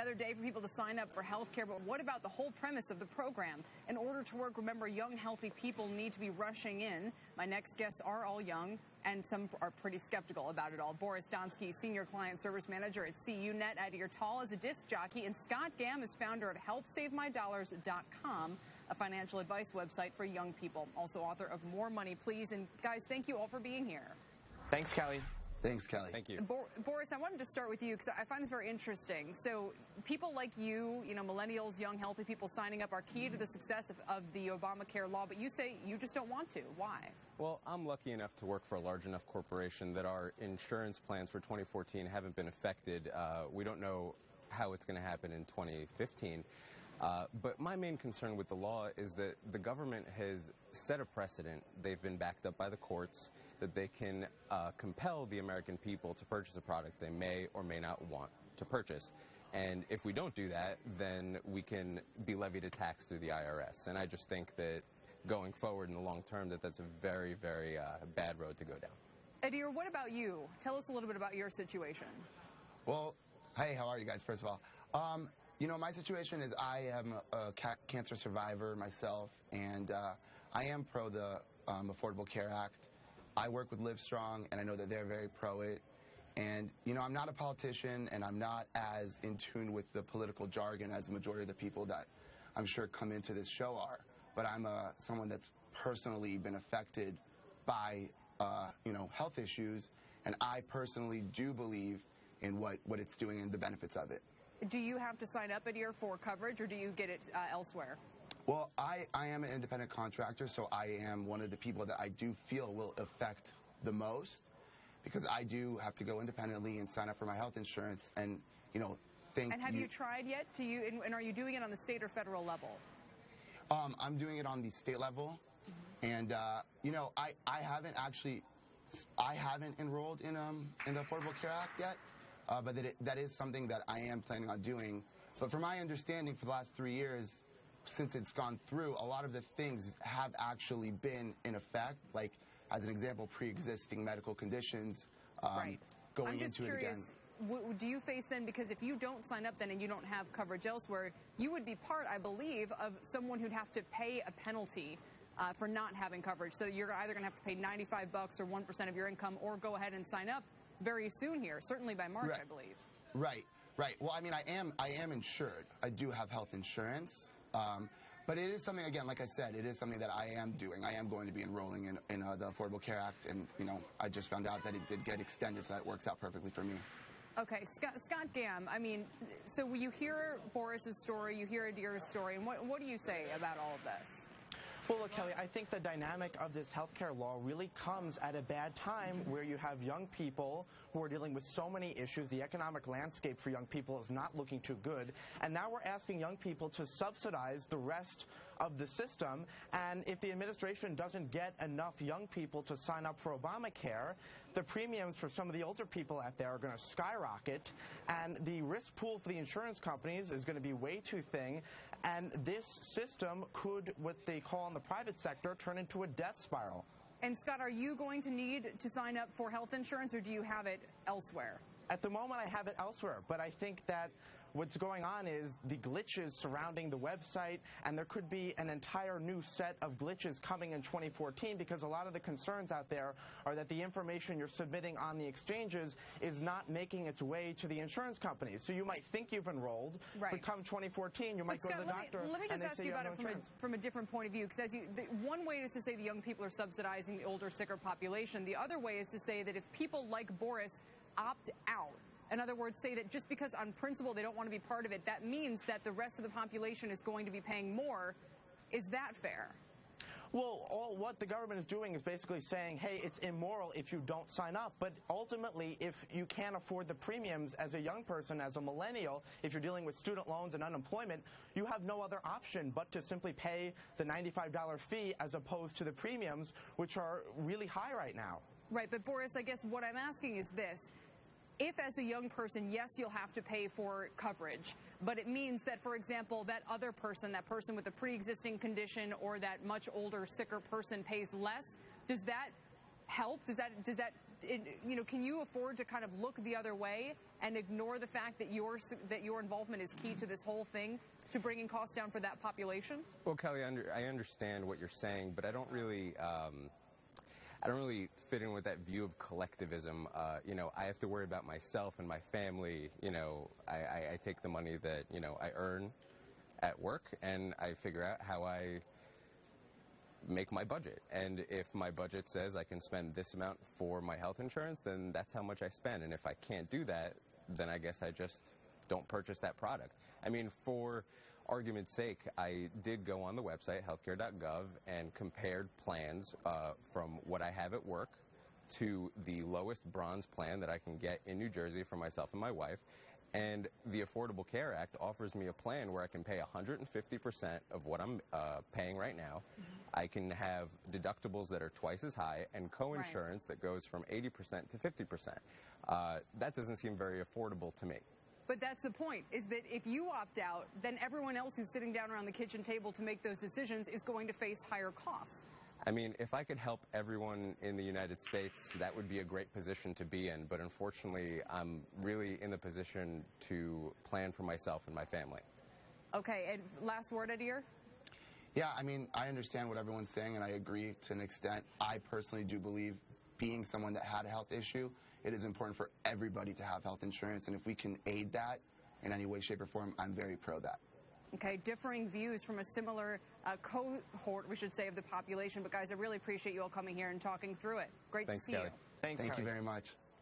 Another day for people to sign up for health care, but what about the whole premise of the program? In order to work, remember, young, healthy people need to be rushing in. My next guests are all young, and some are pretty skeptical about it all. Boris Donsky, Senior Client Service Manager at CUNet. Adir Tal is a disc jockey, and Scott Gamm is founder at HelpSaveMyDollars.com, a financial advice website for young people. Also author of More Money, Please. And guys, thank you all for being here. Thanks, Kelly. Thanks, Kelly. Thank you. Boris, I wanted to start with you because I find this very interesting. So people like you, millennials, young, healthy people signing up are key to the success of the Obamacare law, but you say you just don't want to. Why? Well, I'm lucky enough to work for a large enough corporation that our insurance plans for 2014 haven't been affected. We don't know how it's going to happen in 2015. But my main concern with the law is that the government has set a precedent. They've been backed up by the courts that they can compel the American people to purchase a product they may or may not want to purchase. And if we don't do that, then we can be levied a tax through the IRS. And I just think that going forward in the long term, that's a very, very bad road to go down. Adir, what about you? Tell us a little bit about your situation. Well, hey, how are you guys, first of all? My situation is I am a cancer survivor myself, and I am pro the Affordable Care Act. I work with Livestrong, and I know that they're very pro it. And, I'm not a politician, and I'm not as in tune with the political jargon as the majority of the people that I'm sure come into this show are. But I'm someone that's personally been affected by, health issues, and I personally do believe in what it's doing and the benefits of it. Do you have to sign up, Adir, for coverage, or do you get it elsewhere? Well, I am an independent contractor, so I am one of the people that I do feel will affect the most, because I do have to go independently and sign up for my health insurance and, think... And have you tried yet? And are you doing it on the state or federal level? I'm doing it on the state level, and, I haven't enrolled in the Affordable Care Act yet. But that is something that I am planning on doing. But from my understanding, for the last 3 years, since it's gone through, a lot of the things have actually been in effect, like, as an example, pre-existing medical conditions going into it again. Do you face then, because if you don't sign up then and you don't have coverage elsewhere, you would be part, I believe, of someone who'd have to pay a penalty for not having coverage. So you're either going to have to pay $95 or 1% of your income, or go ahead and sign up very soon here, certainly by March, right. I believe. Right. Well, I mean, I am insured. I do have health insurance. But it is something, again, like I said, it is something that I am doing. I am going to be enrolling in the Affordable Care Act, and, I just found out that it did get extended, so that works out perfectly for me. Okay, Scott Gamm, I mean, so you hear Boris's story, you hear Adir's story, and what do you say about all of this? Well, look, Kelly, I think the dynamic of this healthcare law really comes at a bad time where you have young people who are dealing with so many issues. The economic landscape for young people is not looking too good. And now we're asking young people to subsidize the rest of the system. And if the administration doesn't get enough young people to sign up for Obamacare, the premiums for some of the older people out there are going to skyrocket. And the risk pool for the insurance companies is going to be way too thin. And this system could, what they call in the private sector, turn into a death spiral. And Scott, are you going to need to sign up for health insurance, or do you have it elsewhere? At the moment, I have it elsewhere, but I think that what's going on is the glitches surrounding the website, and there could be an entire new set of glitches coming in 2014, because a lot of the concerns out there are that the information you're submitting on the exchanges is not making its way to the insurance companies. So you might think you've enrolled, but come 2014, you might go to the doctor let me and just they ask say you you about have it no insurance. from a different point of view, because one way is to say the young people are subsidizing the older, sicker population. The other way is to say that if people like Boris opt out, in other words, say that just because on principle they don't want to be part of it, that means that the rest of the population is going to be paying more. Is that fair? Well, what the government is doing is basically saying, hey, it's immoral if you don't sign up. But ultimately, if you can't afford the premiums as a young person, as a millennial, if you're dealing with student loans and unemployment, you have no other option but to simply pay the $95 fee as opposed to the premiums, which are really high right now. Right. But, Boris, I guess what I'm asking is this. If, as a young person, yes, you'll have to pay for coverage, but it means that, for example, that other person, that person with a pre-existing condition or that much older, sicker person pays less, does that help? Can you afford to kind of look the other way and ignore the fact that your involvement is key to this whole thing, to bringing costs down for that population? Well, Kelly, I understand what you're saying, but I don't really fit in with that view of collectivism. You know, I have to worry about myself and my family. You know, I take the money that, you know, I earn at work, and I figure out how I make my budget. And if my budget says I can spend this amount for my health insurance, then that's how much I spend. And if I can't do that, then I guess I just don't purchase that product. I mean, for argument's sake, I did go on the website, healthcare.gov, and compared plans from what I have at work to the lowest bronze plan that I can get in New Jersey for myself and my wife. And the Affordable Care Act offers me a plan where I can pay 150% of what I'm paying right now. Mm-hmm. I can have deductibles that are twice as high and co-insurance that goes from 80% to 50%. That doesn't seem very affordable to me. But that's the point, is that if you opt out, then everyone else who's sitting down around the kitchen table to make those decisions is going to face higher costs. I mean, if I could help everyone in the United States, that would be a great position to be in. But unfortunately, I'm really in the position to plan for myself and my family. Okay, and last word, Adir? Yeah, I mean, I understand what everyone's saying, and I agree to an extent. I personally do believe, being someone that had a health issue, it is important for everybody to have health insurance. And if we can aid that in any way, shape, or form, I'm very pro that. Okay, differing views from a similar cohort, we should say, of the population. But guys, I really appreciate you all coming here and talking through it. Great to see you. Thank you very much.